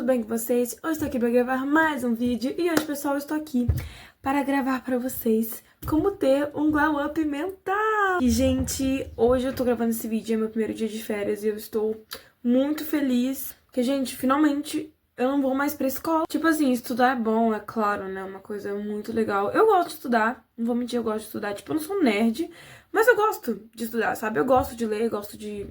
bem com vocês? Hoje estou aqui para gravar mais um vídeo e hoje, pessoal, eu estou aqui para gravar para vocês como ter um glow up mental. E, gente, hoje eu tô gravando esse vídeo, é meu primeiro dia de férias e eu estou muito feliz porque, gente, finalmente eu não vou mais pra escola. Tipo assim, estudar é bom, é claro, né? Uma coisa muito legal. Eu gosto de estudar, não vou mentir, eu gosto de estudar. Tipo, eu não sou nerd, mas eu gosto de estudar, sabe? Eu gosto de ler, eu gosto de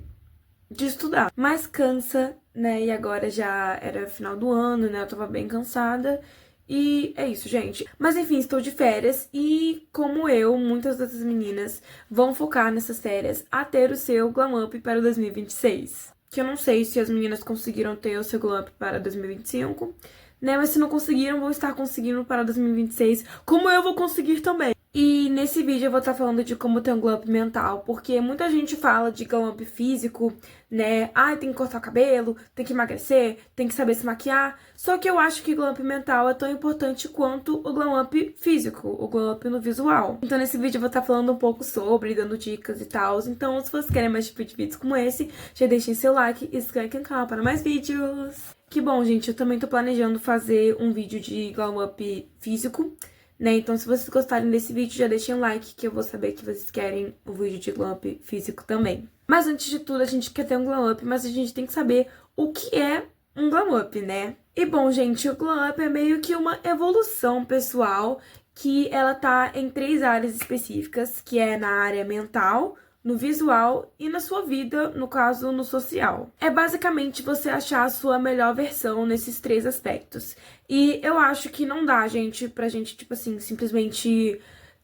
estudar. Mas cansa, né? E agora já era final do ano, né? Eu tava bem cansada. E é isso, gente. Mas enfim, estou de férias e, como eu, muitas dessas meninas vão focar nessas férias a ter o seu Glam Up para 2026. Que eu não sei se as meninas conseguiram ter o seu Glam Up para 2025, né? Mas se não conseguiram, vão estar conseguindo para 2026, como eu vou conseguir também. E nesse vídeo eu vou estar falando de como ter um glow up mental, porque muita gente fala de glow up físico, né? Ah, tem que cortar o cabelo, tem que emagrecer, tem que saber se maquiar. Só que eu acho que glow up mental é tão importante quanto o glow up físico, o glow up no visual. Então nesse vídeo eu vou estar falando um pouco sobre, dando dicas e tal. Então se vocês querem mais tipo de vídeos como esse, já deixem seu like e se inscreve aqui no canal para mais vídeos. Que bom, gente, eu também tô planejando fazer um vídeo de glow up físico, né? Então, se vocês gostarem desse vídeo, já deixem um like, que eu vou saber que vocês querem o vídeo de glow up físico também. Mas antes de tudo, a gente quer ter um glow up, mas a gente tem que saber o que é um glow up, né? E bom, gente, o glow up é meio que uma evolução pessoal, que ela tá em 3 áreas específicas, que é na área mental, no visual e na sua vida, no caso, no social. É basicamente você achar a sua melhor versão nesses 3 aspectos. E eu acho que não dá, gente, pra gente, tipo assim, simplesmente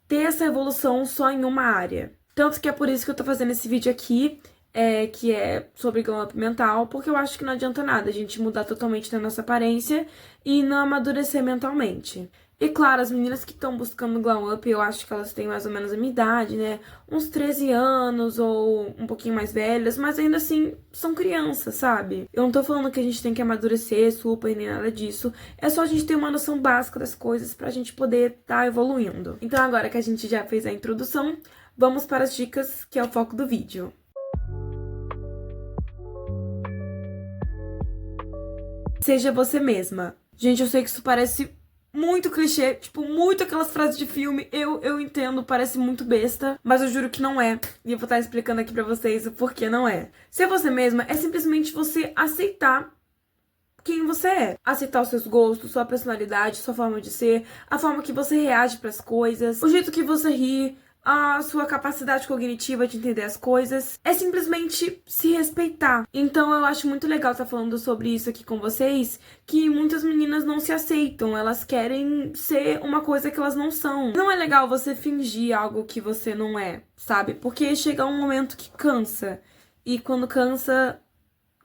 ter essa evolução só em uma área. Tanto que é por isso que eu tô fazendo esse vídeo aqui, que é sobre glow up mental, porque eu acho que não adianta nada a gente mudar totalmente da nossa aparência e não amadurecer mentalmente. E claro, as meninas que estão buscando glow up, eu acho que elas têm mais ou menos a minha idade, né? Uns 13 anos ou um pouquinho mais velhas, mas ainda assim são crianças, sabe? Eu não tô falando que a gente tem que amadurecer super nem nada disso. É só a gente ter uma noção básica das coisas pra gente poder tá evoluindo. Então agora que a gente já fez a introdução, vamos para as dicas, que é o foco do vídeo. Seja você mesma. Gente, eu sei que isso parece muito clichê, tipo, muito aquelas frases de filme, eu entendo, parece muito besta, mas eu juro que não é. E eu vou estar explicando aqui pra vocês o porquê não é. Ser você mesma é simplesmente você aceitar quem você é. Aceitar os seus gostos, sua personalidade, sua forma de ser, a forma que você reage pras coisas, o jeito que você ri, a sua capacidade cognitiva de entender as coisas. É simplesmente se respeitar. Então eu acho muito legal estar falando sobre isso aqui com vocês, que muitas meninas não se aceitam, elas querem ser uma coisa que elas não são. Não é legal você fingir algo que você não é, sabe? Porque chega um momento que cansa. E quando cansa,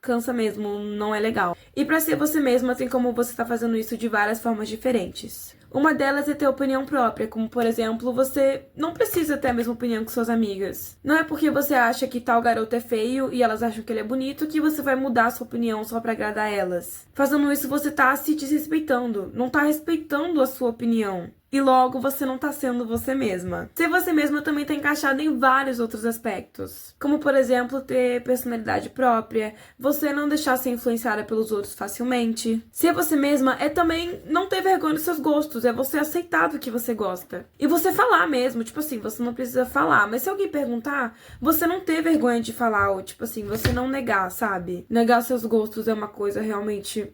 cansa mesmo, não é legal. E pra ser você mesma, tem como você tá fazendo isso de várias formas diferentes. Uma delas é ter opinião própria, como, por exemplo, você não precisa ter a mesma opinião que suas amigas. Não é porque você acha que tal garoto é feio e elas acham que ele é bonito que você vai mudar a sua opinião só pra agradar elas. Fazendo isso, você tá se desrespeitando, não tá respeitando a sua opinião. E logo, você não tá sendo você mesma. Ser você mesma também tá encaixado em vários outros aspectos. Como, por exemplo, ter personalidade própria, você não deixar ser influenciada pelos outros facilmente. Ser você mesma é também não ter vergonha dos seus gostos, é você aceitar do que você gosta. E você falar mesmo, tipo assim, você não precisa falar, mas se alguém perguntar, você não ter vergonha de falar, ou tipo assim, você não negar, sabe? Negar seus gostos é uma coisa realmente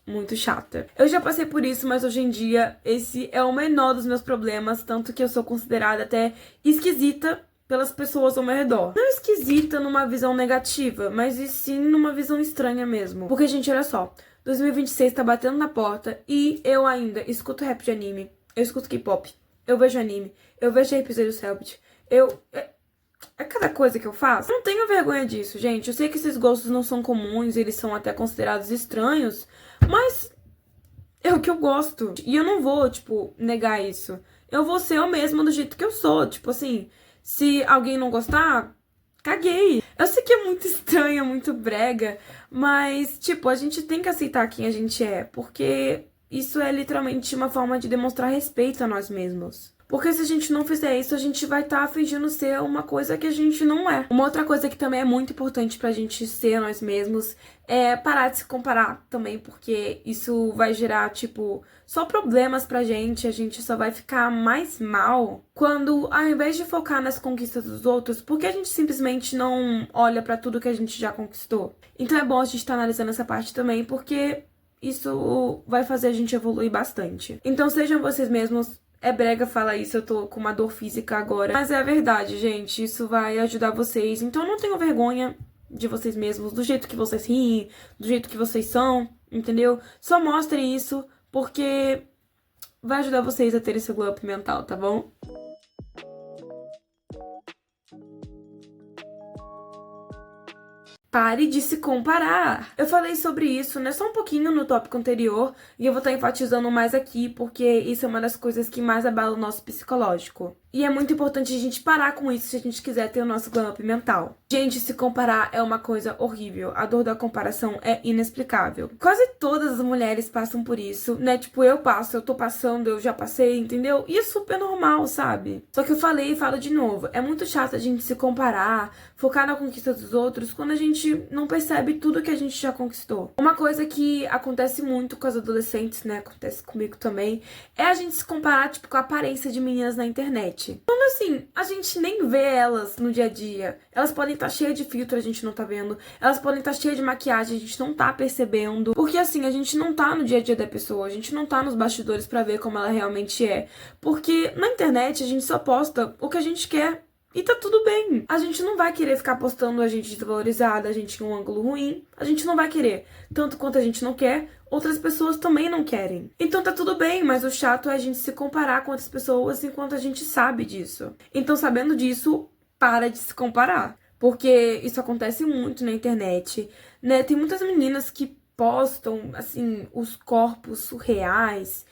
muito chata. Eu já passei por isso, mas hoje em dia esse é o menor dos meus problemas, tanto que eu sou considerada até esquisita pelas pessoas ao meu redor. Não esquisita numa visão negativa, mas e sim numa visão estranha mesmo. Porque, gente, olha só, 2026 tá batendo na porta e eu ainda escuto rap de anime, eu escuto K-pop, eu vejo anime, eu vejo RPZ do Cellbit, é cada coisa que eu faço. Eu não tenho vergonha disso, gente. Eu sei que esses gostos não são comuns, eles são até considerados estranhos, mas é o que eu gosto. E eu não vou, tipo, negar isso. Eu vou ser eu mesma do jeito que eu sou. Tipo assim, se alguém não gostar, caguei. Eu sei que é muito estranho, muito brega, mas, tipo, a gente tem que aceitar quem a gente é, porque isso é literalmente uma forma de demonstrar respeito a nós mesmos. Porque se a gente não fizer isso, a gente vai estar fingindo ser uma coisa que a gente não é. Uma outra coisa que também é muito importante pra gente ser nós mesmos é parar de se comparar também, porque isso vai gerar, tipo, só problemas pra gente, a gente só vai ficar mais mal quando, ao invés de focar nas conquistas dos outros, porque a gente simplesmente não olha pra tudo que a gente já conquistou. Então é bom a gente estar analisando essa parte também, porque isso vai fazer a gente evoluir bastante. Então sejam vocês mesmos. É brega falar isso, eu tô com uma dor física agora. Mas é a verdade, gente. Isso vai ajudar vocês. Então não tenham vergonha de vocês mesmos, do jeito que vocês riem, do jeito que vocês são, entendeu? Só mostrem isso, porque vai ajudar vocês a ter esse glow up mental, tá bom? Pare de se comparar. Eu falei sobre isso, né, só um pouquinho no tópico anterior, e eu vou estar enfatizando mais aqui, porque isso é uma das coisas que mais abala o nosso psicológico. E é muito importante a gente parar com isso se a gente quiser ter o nosso glow up mental. Gente, se comparar é uma coisa horrível. A dor da comparação é inexplicável. Quase todas as mulheres passam por isso, né? Tipo, eu passo, eu tô passando, eu já passei, entendeu? E é super normal, sabe? Só que eu falei e falo de novo. É muito chato a gente se comparar, focar na conquista dos outros, quando a gente não percebe tudo que a gente já conquistou. Uma coisa que acontece muito com as adolescentes, né? Acontece comigo também, é a gente se comparar, tipo, com a aparência de meninas na internet. Quando assim, a gente nem vê elas no dia a dia. Elas podem estar cheias de filtro, a gente não tá vendo. Elas podem estar cheias de maquiagem, a gente não tá percebendo. Porque assim, a gente não tá no dia a dia da pessoa, a gente não tá nos bastidores pra ver como ela realmente é. Porque na internet a gente só posta o que a gente quer. E tá tudo bem. A gente não vai querer ficar postando a gente desvalorizada, a gente em um ângulo ruim. A gente não vai querer. Tanto quanto a gente não quer, outras pessoas também não querem. Então tá tudo bem, mas o chato é a gente se comparar com outras pessoas enquanto a gente sabe disso. Então, sabendo disso, para de se comparar. Porque isso acontece muito na internet, né? Tem muitas meninas que postam, assim, os corpos surreais,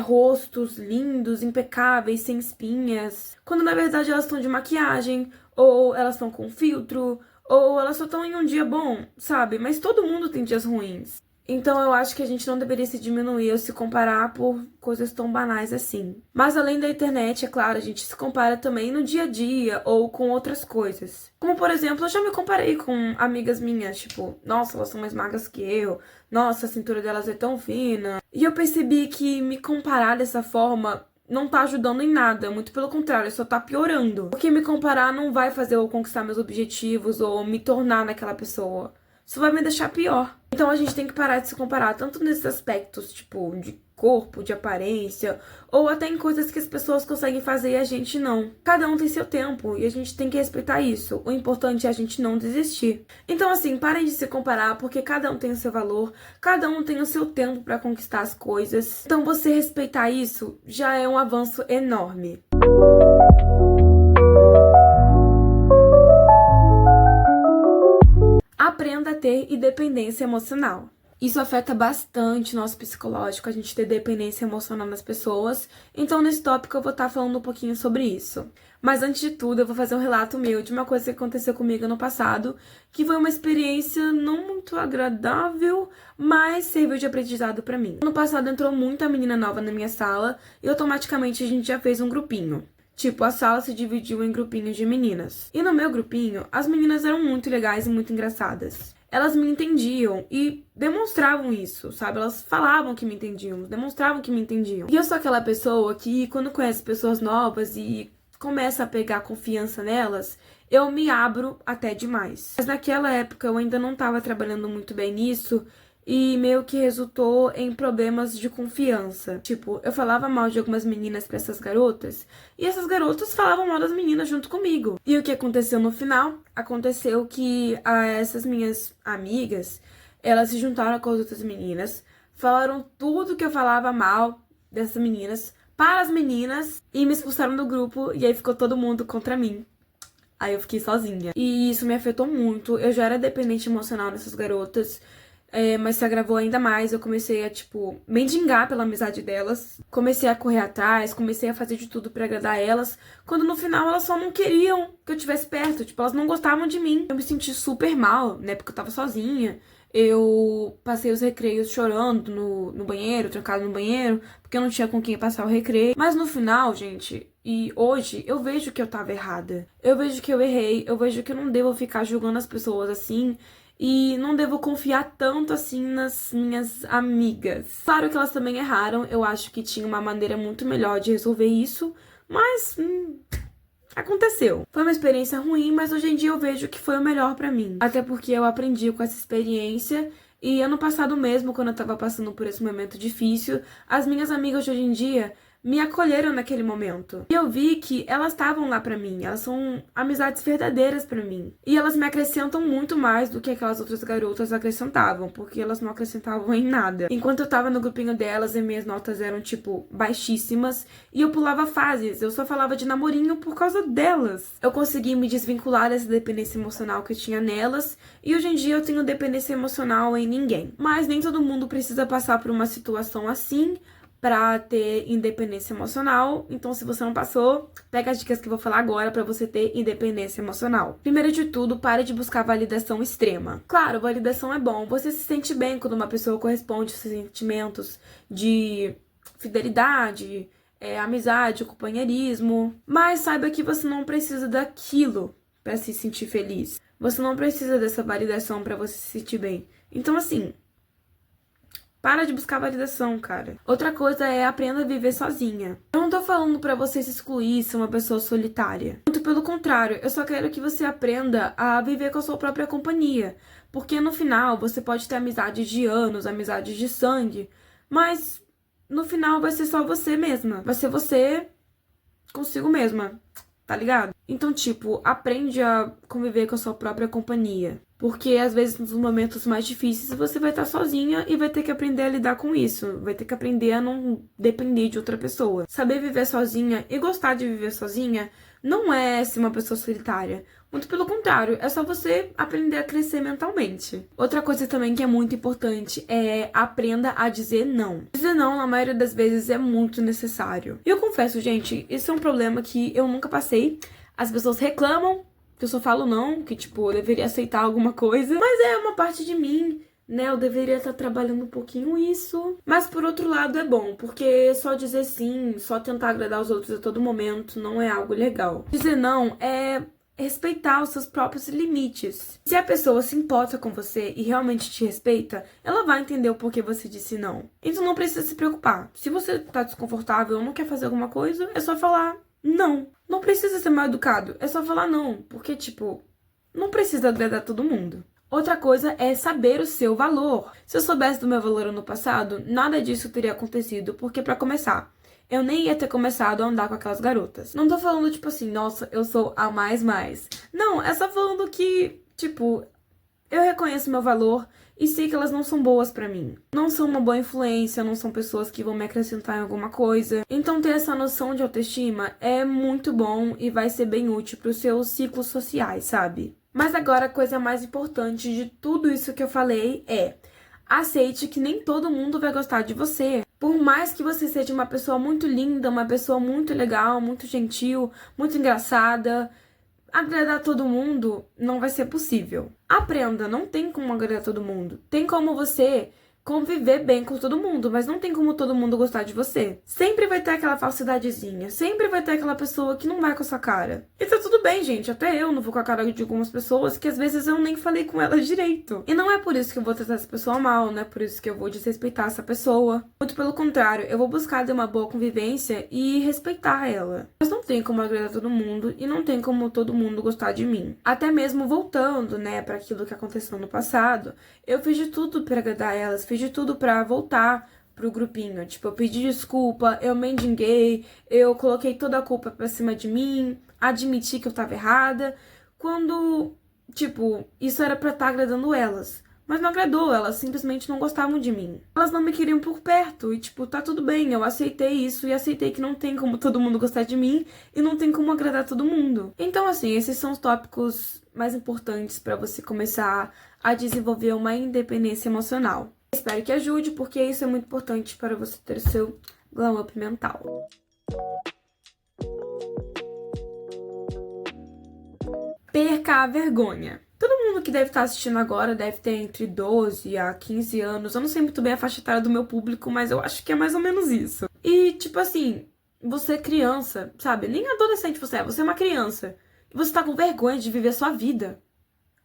rostos lindos, impecáveis, sem espinhas, quando na verdade elas estão de maquiagem, ou elas estão com filtro, ou elas só estão em um dia bom, sabe? Mas todo mundo tem dias ruins. Então eu acho que a gente não deveria se diminuir ou se comparar por coisas tão banais assim. Mas além da internet, é claro, a gente se compara também no dia a dia ou com outras coisas. Como, por exemplo, eu já me comparei com amigas minhas, tipo, nossa, elas são mais magras que eu, nossa, a cintura delas é tão fina. E eu percebi que me comparar dessa forma não tá ajudando em nada, muito pelo contrário, só tá piorando. Porque me comparar não vai fazer eu conquistar meus objetivos ou me tornar naquela pessoa. Isso vai me deixar pior. Então a gente tem que parar de se comparar, tanto nesses aspectos, tipo, de corpo, de aparência, ou até em coisas que as pessoas conseguem fazer e a gente não. Cada um tem seu tempo e a gente tem que respeitar isso. O importante é a gente não desistir. Então, assim, parem de se comparar, porque cada um tem o seu valor, cada um tem o seu tempo pra conquistar as coisas. Então, você respeitar isso já é um avanço enorme. Aprenda a ter independência emocional. Isso afeta bastante o nosso psicológico, a gente ter dependência emocional nas pessoas. Então, nesse tópico, eu vou estar falando um pouquinho sobre isso. Mas, antes de tudo, eu vou fazer um relato meu de uma coisa que aconteceu comigo no passado, que foi uma experiência não muito agradável, mas serviu de aprendizado pra mim. No passado, entrou muita menina nova na minha sala e, automaticamente, a gente já fez um grupinho. Tipo, a sala se dividiu em grupinhos de meninas. E no meu grupinho, as meninas eram muito legais e muito engraçadas. Elas me entendiam e demonstravam isso, sabe? Elas falavam que me entendiam, demonstravam que me entendiam. E eu sou aquela pessoa que, quando conhece pessoas novas e começa a pegar confiança nelas, eu me abro até demais. Mas naquela época eu ainda não tava trabalhando muito bem nisso, e meio que resultou em problemas de confiança. Tipo, eu falava mal de algumas meninas pra essas garotas, e essas garotas falavam mal das meninas junto comigo. E o que aconteceu no final? Aconteceu que essas minhas amigas, elas se juntaram com as outras meninas, falaram tudo que eu falava mal dessas meninas para as meninas, e me expulsaram do grupo, e aí ficou todo mundo contra mim. Aí eu fiquei sozinha. E isso me afetou muito. Eu já era dependente emocional dessas garotas. mas se agravou ainda mais. Eu comecei a, tipo, mendigar pela amizade delas. Comecei a correr atrás, comecei a fazer de tudo pra agradar elas. Quando no final elas só não queriam que eu estivesse perto. Tipo, elas não gostavam de mim. Eu me senti super mal, né? Porque eu tava sozinha. Eu passei os recreios chorando no banheiro, trancado no banheiro, porque eu não tinha com quem passar o recreio. Mas no final, gente, e hoje, eu vejo que eu tava errada. Eu vejo que eu errei, eu vejo que eu não devo ficar julgando as pessoas assim. E não devo confiar tanto assim nas minhas amigas. Claro que elas também erraram, eu acho que tinha uma maneira muito melhor de resolver isso, mas aconteceu. Foi uma experiência ruim, mas hoje em dia eu vejo que foi o melhor pra mim. Até porque eu aprendi com essa experiência. E ano passado mesmo, quando eu tava passando por esse momento difícil, as minhas amigas de hoje em dia me acolheram naquele momento. E eu vi que elas estavam lá pra mim, elas são amizades verdadeiras pra mim. E elas me acrescentam muito mais do que aquelas outras garotas acrescentavam, porque elas não acrescentavam em nada. Enquanto eu tava no grupinho delas, e minhas notas eram, tipo, baixíssimas, e eu pulava fases, eu só falava de namorinho por causa delas. Eu consegui me desvincular dessa dependência emocional que eu tinha nelas, e hoje em dia eu tenho dependência emocional em ninguém. Mas nem todo mundo precisa passar por uma situação assim pra ter independência emocional. Então, se você não passou, pega as dicas que eu vou falar agora pra você ter independência emocional. Primeiro de tudo, pare de buscar validação extrema. Claro, validação é bom. Você se sente bem quando uma pessoa corresponde aos seus sentimentos de fidelidade, amizade, companheirismo. Mas saiba que você não precisa daquilo pra se sentir feliz. Você não precisa dessa validação pra você se sentir bem. Então, assim, para de buscar validação, cara. Outra coisa é aprenda a viver sozinha. Eu não tô falando pra você se excluir, ser uma pessoa solitária. Muito pelo contrário, eu só quero que você aprenda a viver com a sua própria companhia. Porque no final, você pode ter amizades de anos, amizades de sangue, mas no final vai ser só você mesma. Vai ser você consigo mesma, tá ligado? Então, tipo, aprende a conviver com a sua própria companhia. Porque, às vezes, nos momentos mais difíceis, você vai estar sozinha e vai ter que aprender a lidar com isso. Vai ter que aprender a não depender de outra pessoa. Saber viver sozinha e gostar de viver sozinha não é ser uma pessoa solitária. Muito pelo contrário, é só você aprender a crescer mentalmente. Outra coisa também que é muito importante é aprenda a dizer não. Dizer não, na maioria das vezes, é muito necessário. E eu confesso, gente, isso é um problema que eu nunca passei. As pessoas reclamam que eu só falo não, que, tipo, eu deveria aceitar alguma coisa. Mas é uma parte de mim, né? Eu deveria estar trabalhando um pouquinho isso. Mas, por outro lado, é bom, porque só dizer sim, só tentar agradar os outros a todo momento não é algo legal. Dizer não é respeitar os seus próprios limites. Se a pessoa se importa com você e realmente te respeita, ela vai entender o porquê você disse não. Então não precisa se preocupar. Se você tá desconfortável ou não quer fazer alguma coisa, é só falar não. Não precisa ser mal educado, é só falar não. Porque, tipo, não precisa agradar todo mundo. Outra coisa é saber o seu valor. Se eu soubesse do meu valor ano passado, nada disso teria acontecido, porque pra começar, eu nem ia ter começado a andar com aquelas garotas. Não tô falando, tipo assim, nossa, eu sou a mais. Não, é só falando que, tipo, eu reconheço meu valor e sei que elas não são boas pra mim. Não são uma boa influência, não são pessoas que vão me acrescentar em alguma coisa. Então ter essa noção de autoestima é muito bom e vai ser bem útil pros seus ciclos sociais, sabe? Mas agora a coisa mais importante de tudo isso que eu falei é: aceite que nem todo mundo vai gostar de você. Por mais que você seja uma pessoa muito linda, uma pessoa muito legal, muito gentil, muito engraçada, agradar todo mundo não vai ser possível. Aprenda, não tem como agradar todo mundo. Tem como você conviver bem com todo mundo, mas não tem como todo mundo gostar de você. Sempre vai ter aquela falsidadezinha, sempre vai ter aquela pessoa que não vai com a sua cara. E tá tudo bem, gente, até eu não vou com a cara de algumas pessoas que às vezes eu nem falei com elas direito. E não é por isso que eu vou tratar essa pessoa mal, não é por isso que eu vou desrespeitar essa pessoa. Muito pelo contrário, eu vou buscar ter uma boa convivência e respeitar ela. Mas não tem como agradar todo mundo e não tem como todo mundo gostar de mim. Até mesmo voltando, né, pra aquilo que aconteceu no passado, eu fiz de tudo pra agradar elas, fiz de tudo pra voltar pro grupinho. Tipo, eu pedi desculpa, eu mendiguei, eu coloquei toda a culpa pra cima de mim, admiti que eu tava errada, quando, tipo, isso era pra estar agradando elas. mas não agradou, elas simplesmente não gostavam de mim. Elas não me queriam por perto e, tipo, tá tudo bem, eu aceitei isso e aceitei que não tem como todo mundo gostar de mim e não tem como agradar todo mundo. Então, assim, esses são os tópicos mais importantes pra você começar a desenvolver uma independência emocional. Espero que ajude, porque isso é muito importante para você ter o seu glow up mental. Perca a vergonha. Todo mundo que deve estar assistindo agora deve ter entre 12 a 15 anos. Eu não sei muito bem a faixa etária do meu público, mas eu acho que é mais ou menos isso. E, tipo assim, você é criança, sabe? Nem adolescente você é uma criança. E você tá com vergonha de viver a sua vida.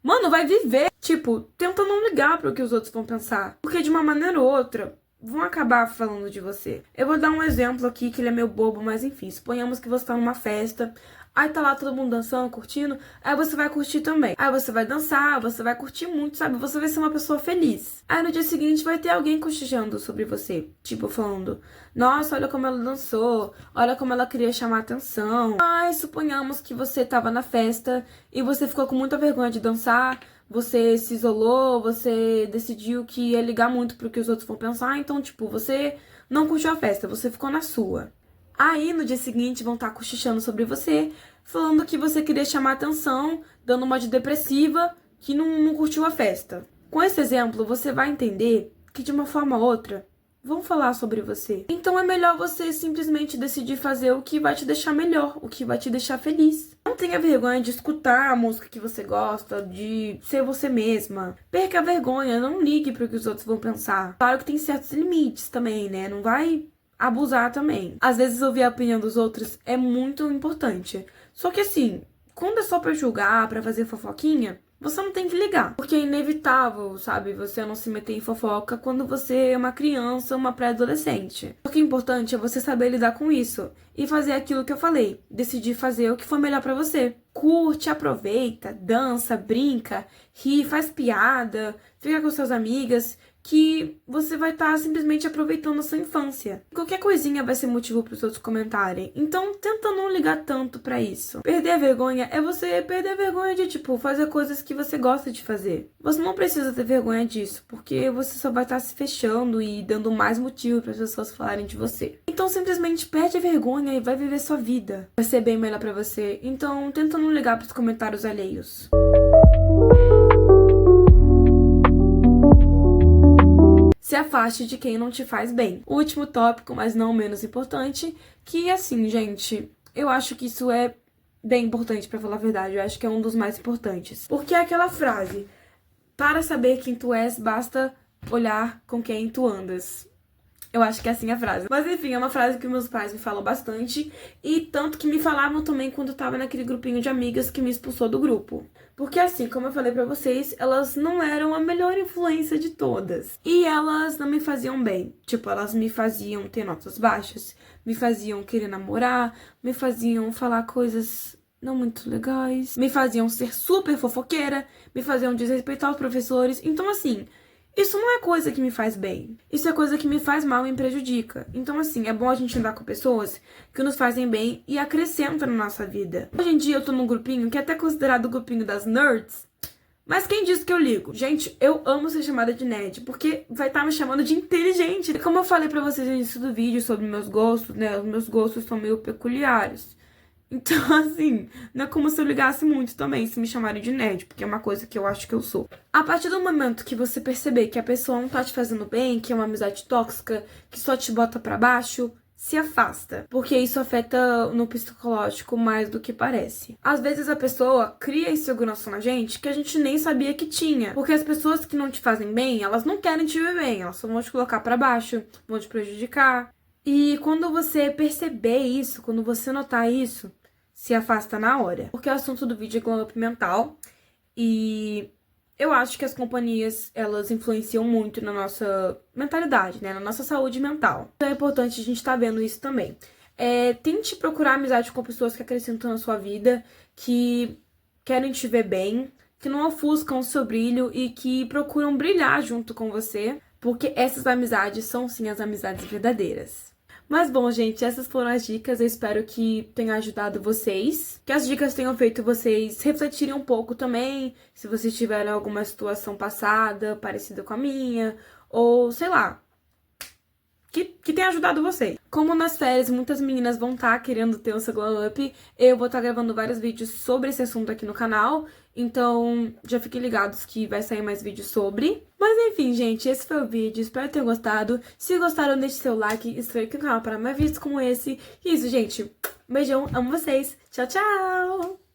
Mano, vai viver. Tipo, tenta não ligar para o que os outros vão pensar. Porque de uma maneira ou outra, vão acabar falando de você. Eu vou dar um exemplo aqui, que ele é meio bobo, mas enfim. Suponhamos que você tá numa festa, aí tá lá todo mundo dançando, curtindo, aí você vai curtir também. Aí você vai dançar, você vai curtir muito, sabe? Você vai ser uma pessoa feliz. Aí no dia seguinte vai ter alguém cochichando sobre você. Tipo, falando, nossa, olha como ela dançou, olha como ela queria chamar atenção. Ai, suponhamos que você tava na festa e você ficou com muita vergonha de dançar, você se isolou, você decidiu que ia ligar muito pro que os outros vão pensar, então, tipo, você não curtiu a festa, você ficou na sua. Aí, no dia seguinte, vão estar cochichando sobre você, falando que você queria chamar atenção, dando uma de depressiva, que não curtiu a festa. Com esse exemplo, você vai entender que, de uma forma ou outra, vão falar sobre você. Então é melhor você simplesmente decidir fazer o que vai te deixar melhor, o que vai te deixar feliz. Não tenha vergonha de escutar a música que você gosta, de ser você mesma. Perca a vergonha, não ligue para o que os outros vão pensar. Claro que tem certos limites também, né? Não vai abusar também. Às vezes ouvir a opinião dos outros é muito importante. Só que assim, quando é só pra julgar, pra fazer fofoquinha, você não tem que ligar. Porque é inevitável, sabe? Você não se meter em fofoca quando você é uma criança, uma pré-adolescente. O que é importante é você saber lidar com isso e fazer aquilo que eu falei. Decidir fazer o que for melhor pra você. Curte, aproveita, dança, brinca, ri, faz piada, fica com suas amigas, que você vai estar simplesmente aproveitando a sua infância. Qualquer coisinha vai ser motivo para os outros comentarem. Então, tenta não ligar tanto pra isso. Perder a vergonha é você perder a vergonha de, tipo, fazer coisas que você gosta de fazer. Você não precisa ter vergonha disso, porque você só vai estar se fechando e dando mais motivo para as pessoas falarem de você. Então, simplesmente perde a vergonha e vai viver sua vida. Vai ser bem melhor pra você. Então, tenta não ligar pros comentários alheios. Se afaste de quem não te faz bem. O último tópico, mas não menos importante, que assim, gente, eu acho que isso é bem importante, pra falar a verdade. Eu acho que é um dos mais importantes. Porque é aquela frase, para saber quem tu és, basta olhar com quem tu andas. Eu acho que é assim a frase. Mas enfim, é uma frase que meus pais me falam bastante. E tanto que me falavam também quando eu tava naquele grupinho de amigas que me expulsou do grupo. Porque assim, como eu falei pra vocês, elas não eram a melhor influência de todas. E elas não me faziam bem. Tipo, elas me faziam ter notas baixas, me faziam querer namorar, me faziam falar coisas não muito legais, me faziam ser super fofoqueira, me faziam desrespeitar os professores. Então assim, isso não é coisa que me faz bem. Isso é coisa que me faz mal e me prejudica. Então, assim, é bom a gente andar com pessoas que nos fazem bem e acrescentam na nossa vida. Hoje em dia eu tô num grupinho que é até considerado o grupinho das nerds. Mas quem disse que eu ligo? Gente, eu amo ser chamada de nerd, porque vai estar me chamando de inteligente. Como eu falei pra vocês no início do vídeo sobre meus gostos, né? Os meus gostos são meio peculiares. Então, assim, não é como se eu ligasse muito também se me chamarem de nerd, porque é uma coisa que eu acho que eu sou. A partir do momento que você perceber que a pessoa não tá te fazendo bem, que é uma amizade tóxica, que só te bota pra baixo, se afasta, porque isso afeta no psicológico mais do que parece. Às vezes a pessoa cria insegurança na gente que a gente nem sabia que tinha, porque as pessoas que não te fazem bem, elas não querem te ver bem, elas só vão te colocar pra baixo, vão te prejudicar. E quando você perceber isso, quando você notar isso, se afasta na hora. Porque o assunto do vídeo é glow up mental. E eu acho que as companhias, elas influenciam muito na nossa mentalidade, né? Na nossa saúde mental. Então é importante a gente estar vendo isso também. Tente procurar amizade com pessoas que acrescentam na sua vida, que querem te ver bem, que não ofuscam o seu brilho e que procuram brilhar junto com você. Porque essas amizades são sim as amizades verdadeiras. Mas bom, gente, essas foram as dicas. Eu espero que tenha ajudado vocês. Que as dicas tenham feito vocês refletirem um pouco também. Se vocês tiverem alguma situação passada, parecida com a minha. Ou, sei lá, que tenha ajudado vocês. Como nas férias muitas meninas vão estar querendo ter o seu glow up, eu vou estar gravando vários vídeos sobre esse assunto aqui no canal. Então, já fiquem ligados que vai sair mais vídeos sobre. Mas enfim, gente, esse foi o vídeo. Espero que tenham gostado. Se gostaram, deixe seu like e inscreva no canal para mais vídeos como esse. E isso, gente. Beijão, amo vocês. Tchau, tchau!